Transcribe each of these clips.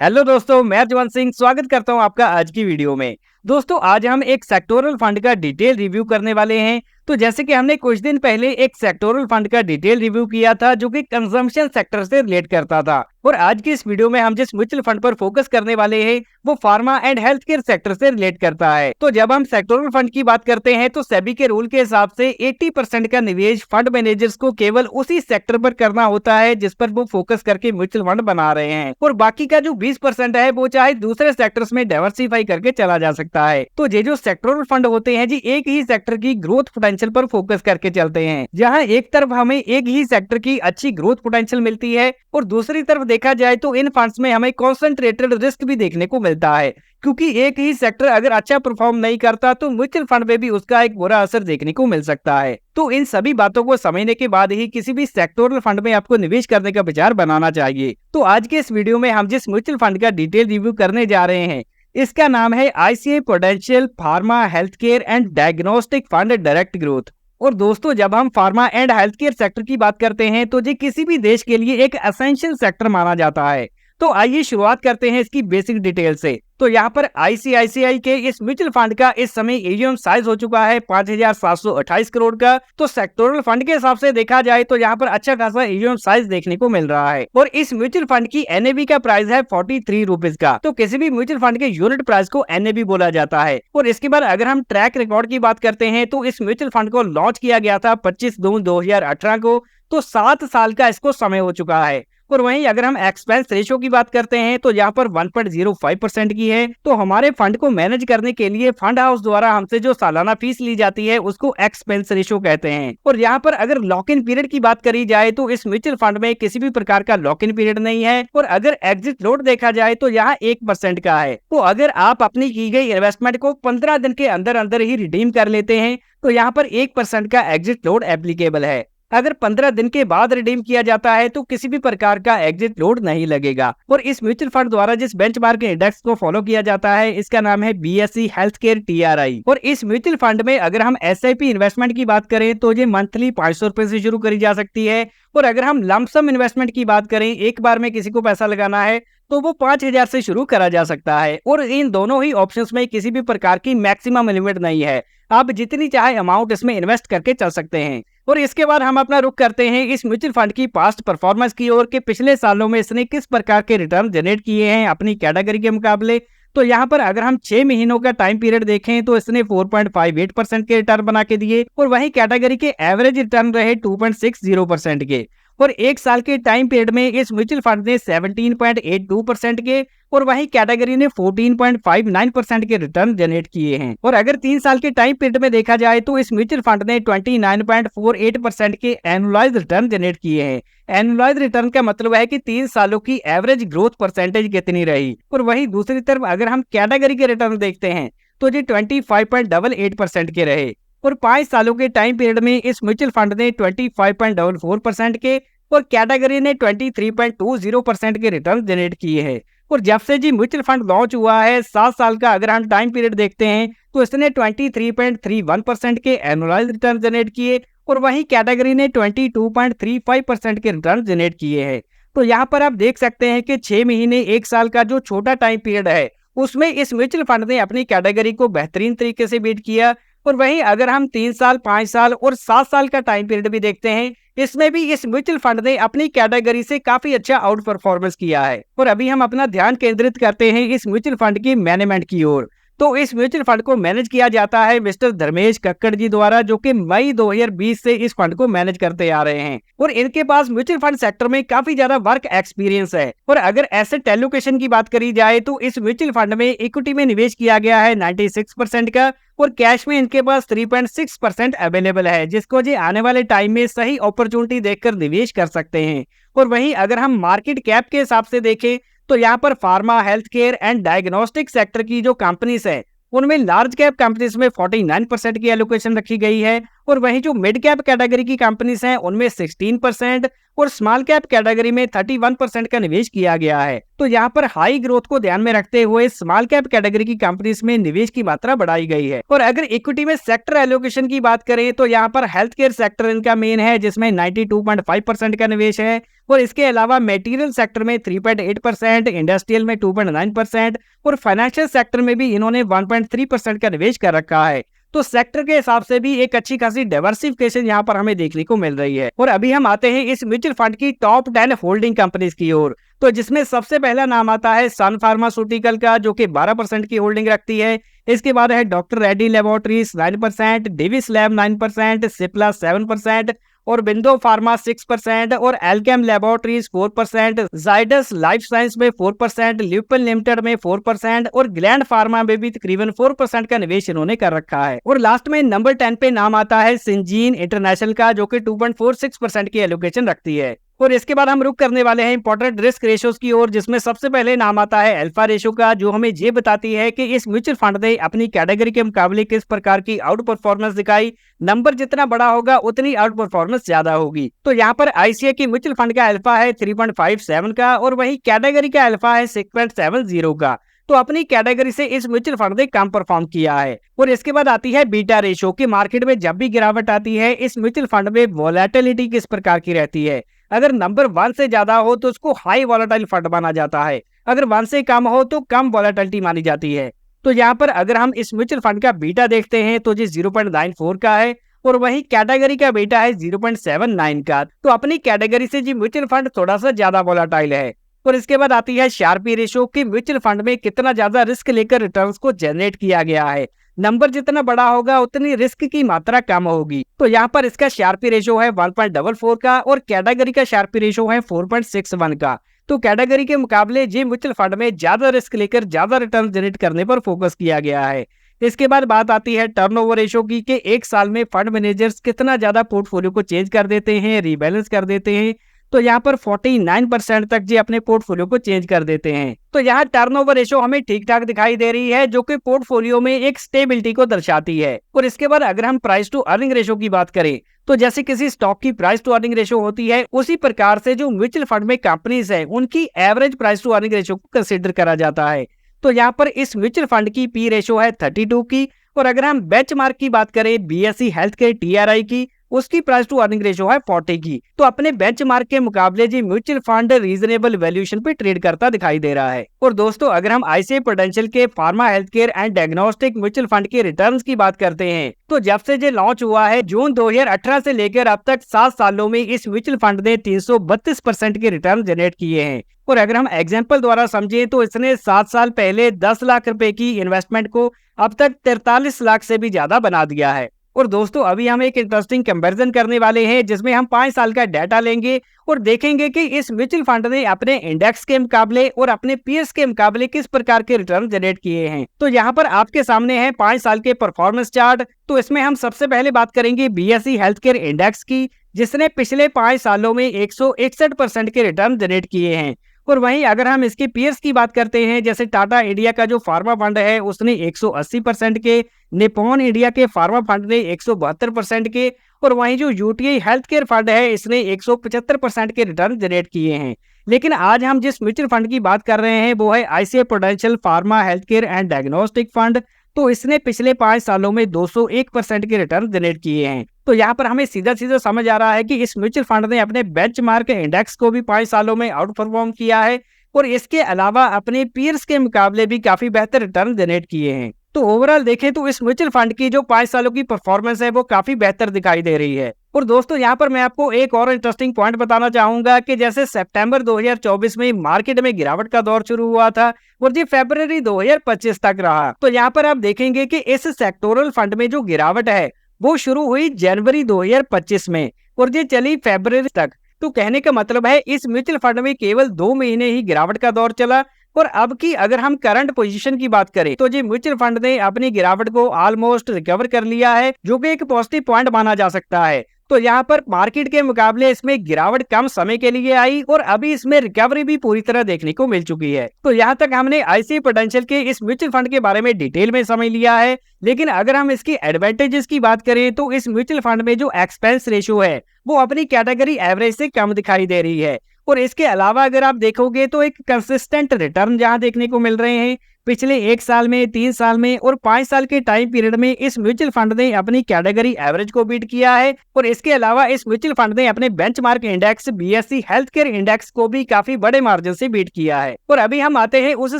Hello दोस्तों, मैं जवान सिंह स्वागत करता हूं आपका आज की वीडियो में। दोस्तों, आज हम एक सेक्टोरल फंड का डिटेल रिव्यू करने वाले हैं। तो जैसे कि हमने कुछ दिन पहले एक सेक्टोरल फंड का डिटेल रिव्यू किया था जो कि कंजम्पशन सेक्टर से रिलेट करता था, और आज की इस वीडियो में हम जिस म्यूचुअल फंड पर फोकस करने वाले हैं वो pharma and health care sector से रिलेट करता है। तो जब हम सेक्टोरल फंड की बात करते हैं तो सेबी के रूल के हिसाब से 80% का निवेश फंड मैनेजर्स को केवल उसी सेक्टर पर करना होता है जिस पर वो फोकस करके म्यूचुअल फंड बना रहे हैं, और बाकी का जो 20% है वो चाहे दूसरे सेक्टर्स में डाइवर्सिफाई करके चला जा सकता है। तो ये जो सेक्टोरल फंड होते हैं जी, एक ही सेक्टर की ग्रोथ पोटेंशियल पर फोकस करके चलते हैं, जहां एक तरफ हमें एक ही सेक्टर की अच्छी ग्रोथ पोटेंशियल मिलती है और दूसरी तरफ देखा जाए तो इन फंड्स में हमें कॉन्सेंट्रेटेड रिस्क भी देखने को मिलता है, क्योंकि एक ही सेक्टर अगर अच्छा परफॉर्म नहीं करता तो म्यूचुअल फंड में भी उसका एक बुरा असर देखने को मिल सकता है। तो इन सभी बातों को समझने के बाद ही किसी भी सेक्टोरल फंड में आपको निवेश करने का विचार बनाना चाहिए। तो आज के इस वीडियो में हम जिस म्यूचुअल फंड का डिटेल रिव्यू करने जा रहे हैं इसका नाम है ICI prudential pharma health care and diagnostic fund direct growth. और दोस्तों, जब हम pharma and health care sector की बात करते हैं तो ये किसी भी देश के लिए एक एसेंशियल सेक्टर माना जाता है। तो आइए शुरुआत करते हैं इसकी बेसिक डिटेल से। तो यहाँ पर आईसीआईसीआई के इस म्यूचुअल फंड का इस समय एयूएम साइज हो चुका है 5,728 करोड़ का। तो सेक्टोरल फंड के हिसाब से देखा जाए तो यहाँ पर अच्छा खासा एयूएम साइज देखने को मिल रहा है, और इस म्यूचुअल फंड की एनएवी का प्राइस है 43 रुपीज का। तो किसी भी म्यूचुअल फंड के यूनिट प्राइस को एनएवी बोला जाता है। और इसके बाद अगर हम ट्रैक रिकॉर्ड की बात करते हैं तो इस म्यूचुअल फंड को लॉन्च किया गया था 25 जून 2018 को। तो 7 साल का इसको समय हो चुका है। और वहीं अगर हम एक्सपेंस रेशियो की बात करते हैं तो यहाँ पर 1.05% की है। तो हमारे फंड को मैनेज करने के लिए फंड हाउस द्वारा हमसे जो सालाना फीस ली जाती है उसको एक्सपेंस रेशियो कहते हैं। और यहाँ पर अगर लॉक इन पीरियड की बात करी जाए तो इस म्यूचुअल फंड में किसी भी प्रकार का लॉक इन पीरियड नहीं है। और अगर एग्जिट लोड देखा जाए तो यहाँ 1% का है। तो अगर आप अपनी की गई इन्वेस्टमेंट को 15 दिन के अंदर अंदर ही रिडीम कर लेते हैं तो यहाँ पर 1% का एग्जिट लोड एप्लीकेबल है। अगर 15 दिन के बाद रिडीम किया जाता है तो किसी भी प्रकार का एग्जिट लोड नहीं लगेगा। और इस म्यूचुअल फंड द्वारा जिस बेंचमार्क इंडेक्स को फॉलो किया जाता है इसका नाम है बीएसई हेल्थ केयर टीआरआई। और इस म्यूचुअल फंड में अगर हम एसआईपी इन्वेस्टमेंट की बात करें तो ये मंथली 500 रुपए से शुरू करी जा सकती है। और अगर हम लमसम इन्वेस्टमेंट की बात करें, एक बार में किसी को पैसा लगाना है तो वो 5,000 से शुरू करा जा सकता है। और इन दोनों ही ऑप्शंस में किसी भी प्रकार की मैक्सिमम लिमिट नहीं है, आप जितनी चाहे अमाउंट इसमें इन्वेस्ट करके चल सकते हैं। और इसके बाद हम अपना रुख करते हैं इस म्यूचुअल फंड की पास्ट परफॉर्मेंस की ओर, के पिछले सालों में इसने किस प्रकार के रिटर्न जनरेट किए हैं अपनी कैटेगरी के मुकाबले। तो यहाँ पर अगर हम 6 महीनों का टाइम पीरियड देखें तो इसने 4.58% के रिटर्न बना के दिए, और वहीं कैटेगरी के एवरेज रिटर्न रहे 2.60% के। और एक साल के टाइम पीरियड में इस म्यूचुअल फंड ने 17.82% के, और वहीं कैटेगरी ने 14.59% के रिटर्न जनरेट किए हैं। और अगर 3 साल के टाइम पीरियड में देखा जाए तो इस म्यूचुअल फंड ने 29.48% के एनुअलाइज्ड रिटर्न जनरेट किए हैं। एनुअलाइज्ड रिटर्न का मतलब है कि 3 सालों की एवरेज ग्रोथ परसेंटेज कितनी रही। और वहीं दूसरी तरफ अगर हम कैटेगरी के रिटर्न देखते हैं तो ये 25.88% के रहे। और 5 सालों के टाइम पीरियड में इस म्यूचुअल फंड ने 25.44% के और कैटेगरी ने 23.20% के रिटर्न जनरेट किए हैं। और जब से जी म्यूचुअल फंड लॉन्च हुआ है 7 साल का अगर हम टाइम पीरियड देखते हैं तो इसने 23.31% के एनुअलाइज्ड रिटर्न जनरेट किए, और वहीं कैटेगरी ने 22.35% के रिटर्न जनरेट किए हैं। तो यहाँ पर आप देख सकते हैं कि 6 महीने 1 साल का जो छोटा टाइम पीरियड है उसमें इस म्यूचुअल फंड ने अपनी कैटेगरी को बेहतरीन तरीके से बीट किया। और वहीं अगर हम 3 साल, 5 साल और 7 साल का टाइम पीरियड भी देखते हैं, इसमें भी इस म्यूचुअल फंड ने अपनी कैटेगरी से काफी अच्छा आउट परफॉर्मेंस किया है। और अभी हम अपना ध्यान केंद्रित करते हैं इस म्यूचुअल फंड की मैनेजमेंट की ओर। तो इस म्यूचुअल फंड को मैनेज किया जाता है मिस्टर धर्मेश कक्कड़ जी द्वारा, जो कि मई 2020 से इस फंड को मैनेज करते आ रहे हैं। और इनके पास म्यूचुअल फंड सेक्टर में काफी ज्यादा वर्क एक्सपीरियंस है। और अगर एसेट एलोकेशन की बात करी जाए तो इस म्यूचुअल फंड में इक्विटी में निवेश किया गया है 96% का, और कैश में इनके पास 3.6% अवेलेबल है, जिसको जी आने वाले टाइम में सही अपॉर्चुनिटी देखकर निवेश कर सकते हैं। और वहीं अगर हम मार्केट कैप के हिसाब से देखें तो यहाँ पर pharma, health care and diagnostic sector की जो कंपनीज है उनमें लार्ज कैप कंपनीज में 49% की एलोकेशन रखी गई है, और वहीं जो मिड कैप कैटेगरी की कंपनीज हैं उनमें 16% और स्मॉल कैप कैटेगरी में 31% का निवेश किया गया है। तो यहाँ पर हाई ग्रोथ को ध्यान में रखते हुए स्मॉल कैप कैटेगरी की कंपनीज में निवेश की मात्रा बढ़ाई गई है। और अगर इक्विटी में सेक्टर एलोकेशन की बात करें तो यहाँ पर हेल्थ केयर सेक्टर इनका मेन है जिसमें 92.5% का निवेश है और इसके अलावा मेटीरियल सेक्टर में 3.8%, इंडस्ट्रियल में 2.9% और फाइनेंशियल सेक्टर में भी इन्होंने 1.3% का निवेश कर रखा है। तो सेक्टर के हिसाब से भी एक अच्छी खासी डाइवर्सिफिकेशन यहाँ पर हमें देखने को मिल रही है। और अभी हम आते हैं इस म्यूचुअल फंड की टॉप 10 होल्डिंग कंपनीज की ओर, तो जिसमें सबसे पहला नाम आता है सन फार्मास्यूटिकल का जो कि 12% की होल्डिंग रखती है। इसके बाद है doctor Reddy laboratories 9%, Divis lab 9%, Cipla 7% और बिंदो फार्मा 6% और Alkem laboratories 4%, Zydus life science में 4%, ल्यूपिन लिमिटेड में 4% और ग्लैंड फार्मा में भी तकरीबन 4% का निवेश इन्होंने कर रखा है। और लास्ट में नंबर 10 पे नाम आता है सिंजीन इंटरनेशनल का जो कि 2.46% की एलोकेशन रखती है। और इसके बाद हम रुक करने वाले हैं इंपॉर्टेंट रिस्क रेशियोज की ओर, जिसमें सबसे पहले नाम आता है अल्फा रेशियो का, जो हमें ये बताती है कि इस म्यूचुअल फंड ने अपनी कैटेगरी के मुकाबले किस प्रकार की आउट परफॉर्मेंस दिखाई। नंबर जितना बड़ा होगा उतनी आउट परफॉर्मेंस ज्यादा होगी। तो यहाँ पर आईसीआई की म्यूचुअल फंड का अल्फा है 3.57 का और वही कैटेगरी का अल्फा है 6.70 का। तो अपनी कैटेगरी से इस म्यूचुअल फंड ने कम परफॉर्म किया है। और इसके बाद आती है बीटा रेशियो की, मार्केट में जब भी गिरावट आती है इस म्यूचुअल फंड में वोलेटिलिटी किस प्रकार की रहती है। अगर नंबर 1 से ज्यादा हो तो उसको हाई वोलेटाइल फंड माना जाता है, अगर 1 से कम हो तो कम वोलेटिलिटी मानी जाती है। तो यहाँ पर अगर हम इस म्यूचुअल फंड का बीटा देखते हैं तो जी 0.94 का है और वही कैटेगरी का बीटा है 0.79 का। तो अपनी कैटेगरी से जी म्यूचुअल फंड थोड़ा सा ज्यादा वोलेटाइल है। और इसके बाद आती है शार्पी रेशियो की, म्यूचुअल फंड में कितना ज्यादा रिस्क लेकर रिटर्न्स को जनरेट किया गया है। नंबर जितना बड़ा होगा उतनी रिस्क की मात्रा कम होगी। तो यहाँ पर इसका शार्पी रेशियो है 1.44 का और कैटेगरी का शार्पी रेशियो है 4.61 का। तो कैटेगरी के मुकाबले जी म्यूचुअल फंड में ज्यादा रिस्क लेकर ज्यादा रिटर्न जनरेट करने पर फोकस किया गया है। इसके बाद बात आती है टर्नओवर रेशियो की कि एक साल में फंड मैनेजर्स कितना ज्यादा पोर्टफोलियो को चेंज कर देते हैं, रीबैलेंस कर देते हैं। तो यहाँ पर 49% तक जी अपने पोर्टफोलियो को चेंज कर देते हैं। तो यहाँ टर्नओवर रेशियो हमें ठीक ठाक दिखाई दे रही है जो कि पोर्टफोलियो में एक स्टेबिलिटी को दर्शाती है। और इसके बाद अगर हम प्राइस टू अर्निंग रेशियो की बात करें तो जैसे किसी स्टॉक की प्राइस टू अर्निंग रेशियो होती है उसी प्रकार से जो म्यूचुअल फंड में कंपनीज है उनकी average price to earning ratio को कंसिडर करा जाता है। तो यहाँ पर इस म्यूचुअल फंड की पी रेशियो है 32 की। और अगर हम बेंचमार्क की बात करें बीएसई हेल्थ केयर टीआरआई की, उसकी प्राइस टू अर्निंग रेशियो है 40 की। तो अपने बेंचमार्क के मुकाबले जी म्यूचुअल फंड रीजनेबल वैल्यूएशन पे ट्रेड करता दिखाई दे रहा है। और दोस्तों अगर हम आईसीआई प्रूडेंशियल के pharma health care and diagnostic mutual fund के रिटर्न्स की बात करते हैं तो जब से ये लॉन्च हुआ है जून 2018 से लेकर अब तक 7 सालों में इस म्यूचुअल फंड ने 332% के रिटर्न जनरेट किए हैं। और अगर हम एग्जाम्पल द्वारा समझें तो इसने 7 साल पहले 10 लाख रुपए की इन्वेस्टमेंट को अब तक 43 लाख से भी ज्यादा बना दिया है। और दोस्तों अभी हम एक इंटरेस्टिंग कंपैरिजन करने वाले हैं जिसमें हम 5 साल का डाटा लेंगे और देखेंगे कि इस म्यूचुअल फंड ने अपने इंडेक्स के मुकाबले और अपने पीयर्स के मुकाबले किस प्रकार के रिटर्न जनरेट किए हैं। तो यहाँ पर आपके सामने है 5 साल के परफॉर्मेंस चार्ट। तो इसमें हम सबसे पहले बात करेंगे बीएसई हेल्थ केयर इंडेक्स की, जिसने पिछले 5 सालों में 161% के रिटर्न जनरेट किए हैं। और वहीं अगर हम इसके पीयर्स की बात करते हैं जैसे टाटा इंडिया का जो फार्मा फंड है उसने 180% के, निपॉन इंडिया के फार्मा फंड ने 172% के और वहीं जो यूटीआई हेल्थ केयर फंड है इसने 175% के रिटर्न जनरेट किए हैं। लेकिन आज हम जिस म्यूचुअल फंड की बात कर रहे हैं वो है ICI prudential pharma health care and diagnostic fund. तो इसने पिछले 5 सालों में 201% के रिटर्न जनरेट किए हैं। तो यहाँ पर हमें सीधा सीधा समझ आ रहा है कि इस म्यूचुअल फंड ने अपने बेंचमार्क इंडेक्स को भी 5 सालों में आउट परफॉर्म किया है और इसके अलावा अपने पीयर्स के मुकाबले भी काफी बेहतर रिटर्न जनरेट किए हैं। तो ओवरऑल देखें तो इस म्यूचुअल फंड की जो 5 सालों की परफॉर्मेंस है वो काफी बेहतर दिखाई दे रही है। और दोस्तों यहाँ पर मैं आपको एक और इंटरेस्टिंग पॉइंट बताना चाहूंगा कि जैसे सितंबर 2024 में मार्केट में गिरावट का दौर शुरू हुआ था और ये फरवरी 2025 तक रहा। तो यहाँ पर आप देखेंगे कि इस सेक्टोरल फंड में जो गिरावट है वो शुरू हुई जनवरी 2025 में और ये चली फरवरी तक। तो कहने का मतलब है इस म्यूचुअल फंड में केवल 2 महीने ही गिरावट का दौर चला। और अब की अगर हम करंट पोजीशन की बात करें तो जी म्यूचुअल फंड ने अपनी गिरावट को ऑलमोस्ट रिकवर कर लिया है, जो कि एक पॉजिटिव पॉइंट माना जा सकता है। तो यहाँ पर मार्केट के मुकाबले इसमें गिरावट कम समय के लिए आई और अभी इसमें रिकवरी भी पूरी तरह देखने को मिल चुकी है। तो यहाँ तक हमने आईसीआई प्रूडेंशियल के इस म्यूचुअल फंड के बारे में डिटेल में समझ लिया है, लेकिन अगर हम इसकी एडवांटेजेस की बात करें तो इस म्यूचुअल फंड में जो एक्सपेंस रेशियो है वो अपनी कैटेगरी एवरेज से कम दिखाई दे रही है। और इसके अलावा अगर आप देखोगे तो एक कंसिस्टेंट रिटर्न जहां देखने को मिल रहे हैं पिछले 1 साल में, 3 साल में और 5 साल के टाइम पीरियड में इस म्यूचुअल फंड ने अपनी कैटेगरी एवरेज को बीट किया है। और इसके अलावा इस म्यूचुअल फंड ने अपने benchmark index BSE health care index को भी काफी बड़े मार्जिन से बीट किया है। और अभी हम आते हैं उस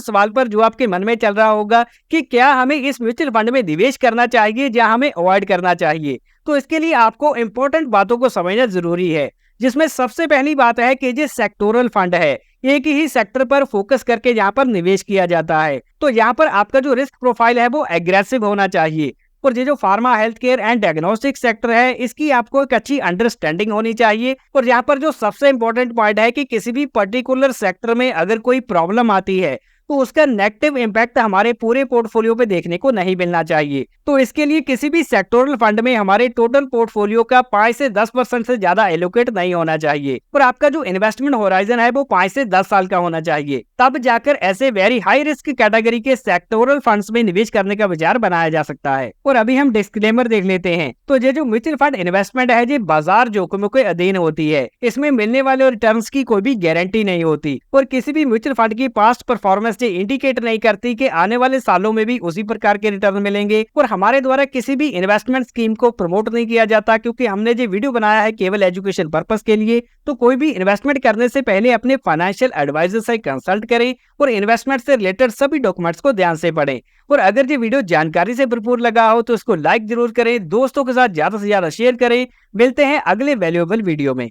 सवाल पर जो आपके मन में चल रहा होगा कि क्या हमें इस म्यूचुअल फंड में निवेश करना चाहिए या हमें अवॉइड करना चाहिए। तो इसके लिए आपको इंपॉर्टेंट बातों को समझना जरूरी है, जिसमें सबसे पहली बात है कि ये सेक्टोरल फंड है, एक ही सेक्टर पर फोकस करके यहाँ पर निवेश किया जाता है। तो यहाँ पर आपका जो रिस्क प्रोफाइल है वो एग्रेसिव होना चाहिए। और ये जो pharma, health care and diagnostic sector है इसकी आपको एक अच्छी अंडरस्टैंडिंग होनी चाहिए। और यहाँ पर जो सबसे इंपॉर्टेंट पॉइंट है कि किसी भी पर्टिकुलर सेक्टर में अगर कोई प्रॉब्लम आती है तो उसका नेगेटिव इम्पैक्ट हमारे पूरे पोर्टफोलियो पे देखने को नहीं मिलना चाहिए। तो इसके लिए किसी भी सेक्टोरल फंड में हमारे टोटल पोर्टफोलियो का 5 से 10% से ज्यादा एलोकेट नहीं होना चाहिए और आपका जो इन्वेस्टमेंट होराइजन है वो 5 से 10 साल का होना चाहिए। तब जाकर ऐसे वेरी हाई रिस्क कैटेगरी के सेक्टोरल फंड्स में निवेश करने का विचार बनाया जा सकता है। और अभी हम डिस्क्लेमर देख लेते हैं। तो ये जो म्यूचुअल फंड इन्वेस्टमेंट है ये बाजार जोखिमों के अधीन होती है, इसमें मिलने वाले रिटर्न्स की कोई भी गारंटी नहीं होती और किसी भी म्यूचुअल फंड की पास्ट परफॉर्मेंस इंडिकेट नहीं करती कि आने वाले सालों में भी उसी प्रकार के रिटर्न मिलेंगे। और हमारे द्वारा किसी भी इन्वेस्टमेंट स्कीम को प्रमोट नहीं किया जाता, क्योंकि हमने जो वीडियो बनाया है केवल एजुकेशन पर्पस के लिए। तो कोई भी इन्वेस्टमेंट करने से पहले अपने फाइनेंशियल एडवाइजर से कंसल्ट करें और इन्वेस्टमेंट से रिलेटेड सभी डॉक्यूमेंट्स को ध्यान से पढ़ें। और अगर ये वीडियो जानकारी से भरपूर लगा हो तो इसको लाइक जरूर करें, दोस्तों के साथ ज्यादा से ज्यादा शेयर करें। मिलते हैं अगले वैल्यूएबल वीडियो में।